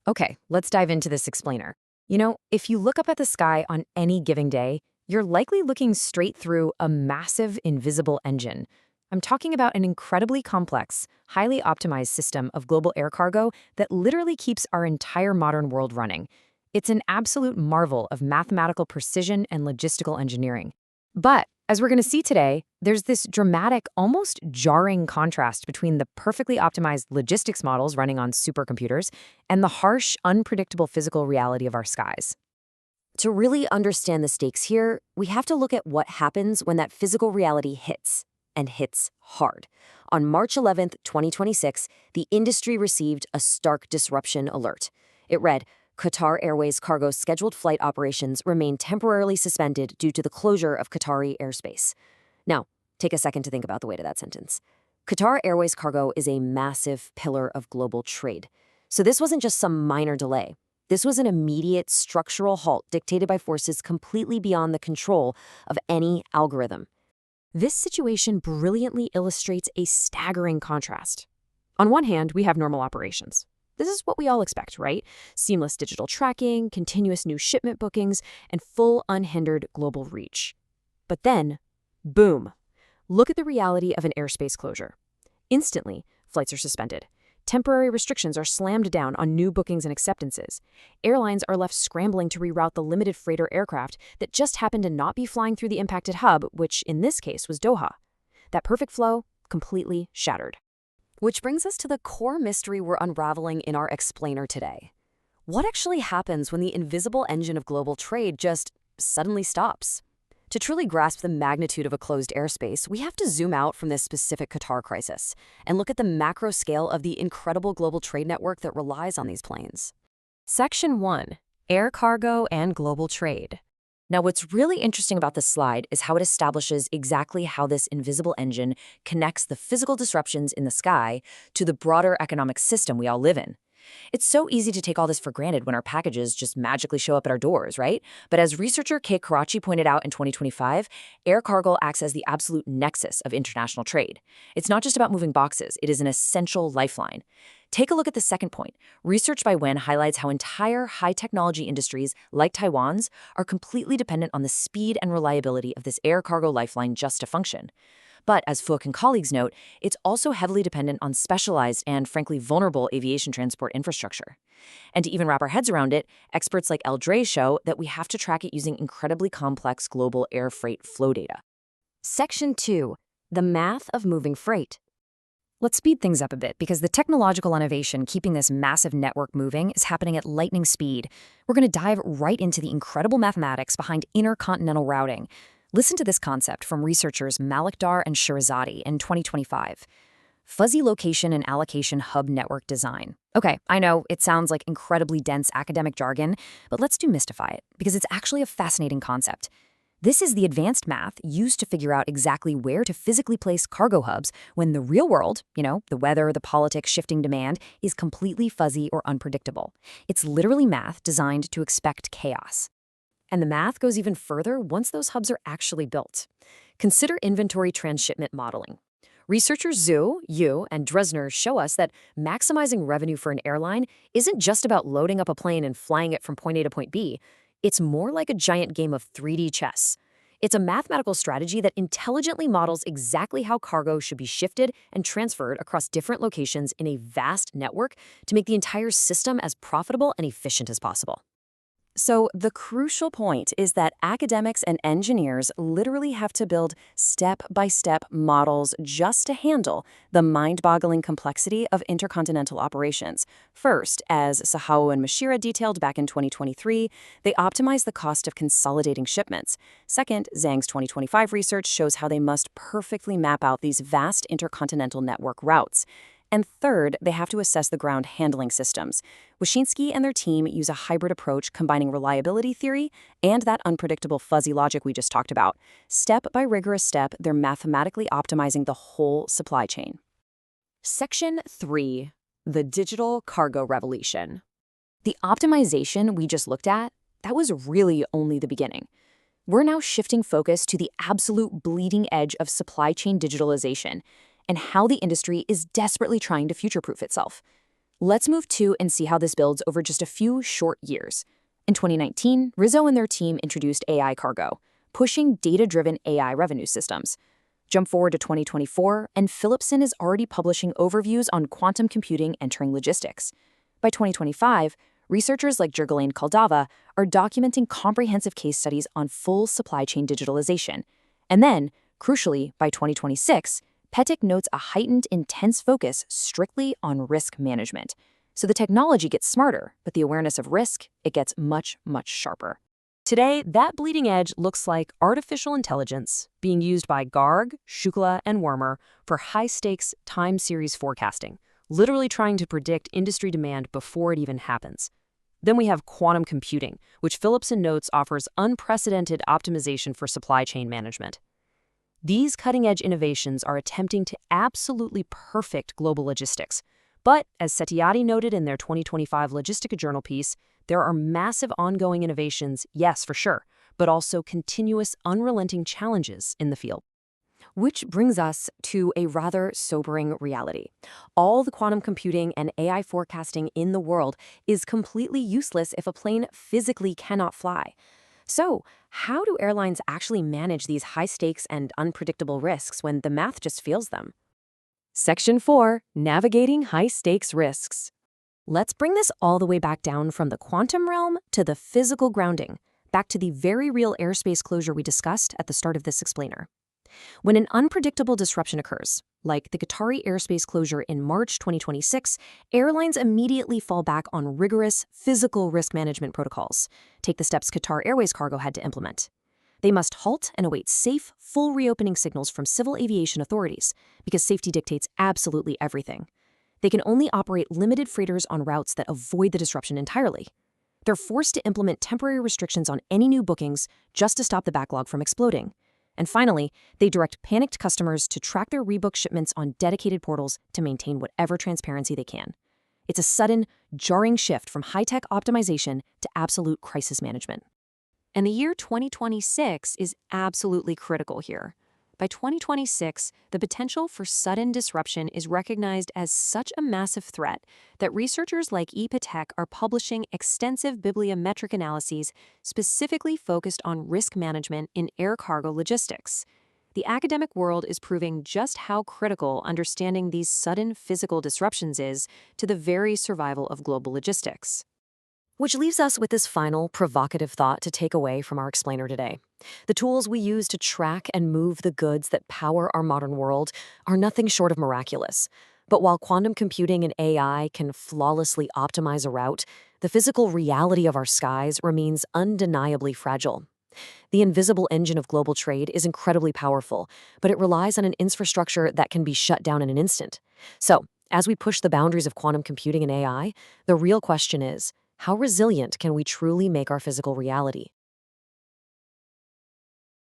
Okay, let's dive into this explainer. If you look up at the sky on any given day, you're likely looking straight through a massive invisible engine. I'm talking about an incredibly complex, highly optimized system of global air cargo that literally keeps our entire modern world running. It's an absolute marvel of mathematical precision and logistical engineering. But, as we're going to see today, there's this dramatic, almost jarring contrast between the perfectly optimized logistics models running on supercomputers and the harsh, unpredictable physical reality of our skies. To really understand the stakes here, we have to look at what happens when that physical reality hits, and hits hard. On March 11th, 2026, the industry received a stark disruption alert. It read, Qatar Airways Cargo's scheduled flight operations remain temporarily suspended due to the closure of Qatari airspace. Now, take a second to think about the weight of that sentence. Qatar Airways Cargo is a massive pillar of global trade. So this wasn't just some minor delay. This was an immediate structural halt dictated by forces completely beyond the control of any algorithm. This situation brilliantly illustrates a staggering contrast. On one hand, we have normal operations. This is what we all expect, right? Seamless digital tracking, continuous new shipment bookings, and full unhindered global reach. But then, boom, look at the reality of an airspace closure. Instantly, flights are suspended. Temporary restrictions are slammed down on new bookings and acceptances. Airlines are left scrambling to reroute the limited freighter aircraft that just happened to not be flying through the impacted hub, which in this case was Doha. That perfect flow, completely shattered. Which brings us to the core mystery we're unraveling in our explainer today. What actually happens when the invisible engine of global trade just suddenly stops? To truly grasp the magnitude of a closed airspace, we have to zoom out from this specific Qatar crisis and look at the macro scale of the incredible global trade network that relies on these planes. Section 1. Air cargo and global trade. Now, what's really interesting about this slide is how it establishes exactly how this invisible engine connects the physical disruptions in the sky to the broader economic system we all live in. It's so easy to take all this for granted when our packages just magically show up at our doors, right? But as researcher Kate Karachi pointed out in 2025, air cargo acts as the absolute nexus of international trade. It's not just about moving boxes, it is an essential lifeline. Take a look at the second point. Research by Wen highlights how entire high-technology industries, like Taiwan's, are completely dependent on the speed and reliability of this air cargo lifeline just to function. But as Fook and colleagues note, it's also heavily dependent on specialized and, frankly, vulnerable aviation transport infrastructure. And to even wrap our heads around it, experts like El Dre show that we have to track it using incredibly complex global air freight flow data. Section 2. The math of moving freight. Let's speed things up a bit because the technological innovation keeping this massive network moving is happening at lightning speed. We're going to dive right into the incredible mathematics behind intercontinental routing. Listen to this concept from researchers Malikdar and Shirazadi in 2025. Fuzzy location and allocation hub network design. Okay, I know it sounds like incredibly dense academic jargon, but let's demystify it because it's actually a fascinating concept. This is the advanced math used to figure out exactly where to physically place cargo hubs when the real world, the weather, the politics, shifting demand, is completely fuzzy or unpredictable. It's literally math designed to expect chaos. And the math goes even further once those hubs are actually built. Consider inventory transshipment modeling. Researchers Zhu, Yu, and Dresner show us that maximizing revenue for an airline isn't just about loading up a plane and flying it from point A to point B. It's more like a giant game of 3D chess. It's a mathematical strategy that intelligently models exactly how cargo should be shifted and transferred across different locations in a vast network to make the entire system as profitable and efficient as possible. So the crucial point is that academics and engineers literally have to build step-by-step models just to handle the mind-boggling complexity of intercontinental operations. First, as Sahao and Mashira detailed back in 2023, they optimize the cost of consolidating shipments. Second, Zhang's 2025 research shows how they must perfectly map out these vast intercontinental network routes. And third, they have to assess the ground handling systems. Wyszynski and their team use a hybrid approach combining reliability theory and that unpredictable fuzzy logic we just talked about. Step by rigorous step, they're mathematically optimizing the whole supply chain. Section 3. The digital cargo revolution. The optimization we just looked at, that was really only the beginning. We're now shifting focus to the absolute bleeding edge of supply chain digitalization and how the industry is desperately trying to future-proof itself. Let's move to and see how this builds over just a few short years. In 2019, Rizzo and their team introduced AI Cargo, pushing data-driven AI revenue systems. Jump forward to 2024, and Philipson is already publishing overviews on quantum computing entering logistics. By 2025, researchers like Jurgalain Kaldava are documenting comprehensive case studies on full supply chain digitalization. And then, crucially, by 2026, Petic notes a heightened, intense focus strictly on risk management. So the technology gets smarter, but the awareness of risk, it gets much, much sharper. Today, that bleeding edge looks like artificial intelligence being used by Garg, Shukla, and Wormer for high-stakes time series forecasting, literally trying to predict industry demand before it even happens. Then we have quantum computing, which Philipson notes offers unprecedented optimization for supply chain management. These cutting-edge innovations are attempting to absolutely perfect global logistics. But, as Setiatti noted in their 2025 Logistica Journal piece, there are massive ongoing innovations, yes, for sure, but also continuous, unrelenting challenges in the field. Which brings us to a rather sobering reality. All the quantum computing and AI forecasting in the world is completely useless if a plane physically cannot fly. So, how do airlines actually manage these high-stakes and unpredictable risks when the math just fails them? Section 4. Navigating High-Stakes Risks. Let's bring this all the way back down from the quantum realm to the physical grounding, back to the very real airspace closure we discussed at the start of this explainer. When an unpredictable disruption occurs, like the Qatari airspace closure in March 2026, airlines immediately fall back on rigorous physical risk management protocols. Take the steps Qatar Airways Cargo had to implement. They must halt and await safe, full reopening signals from civil aviation authorities, because safety dictates absolutely everything. They can only operate limited freighters on routes that avoid the disruption entirely. They're forced to implement temporary restrictions on any new bookings just to stop the backlog from exploding. And finally, they direct panicked customers to track their rebook shipments on dedicated portals to maintain whatever transparency they can. It's a sudden, jarring shift from high-tech optimization to absolute crisis management. And the year 2026 is absolutely critical here. By 2026, the potential for sudden disruption is recognized as such a massive threat that researchers like Petic are publishing extensive bibliometric analyses specifically focused on risk management in air cargo logistics. The academic world is proving just how critical understanding these sudden physical disruptions is to the very survival of global logistics. Which leaves us with this final, provocative thought to take away from our explainer today. The tools we use to track and move the goods that power our modern world are nothing short of miraculous. But while quantum computing and AI can flawlessly optimize a route, the physical reality of our skies remains undeniably fragile. The invisible engine of global trade is incredibly powerful, but it relies on an infrastructure that can be shut down in an instant. So, as we push the boundaries of quantum computing and AI, the real question is, how resilient can we truly make our physical reality?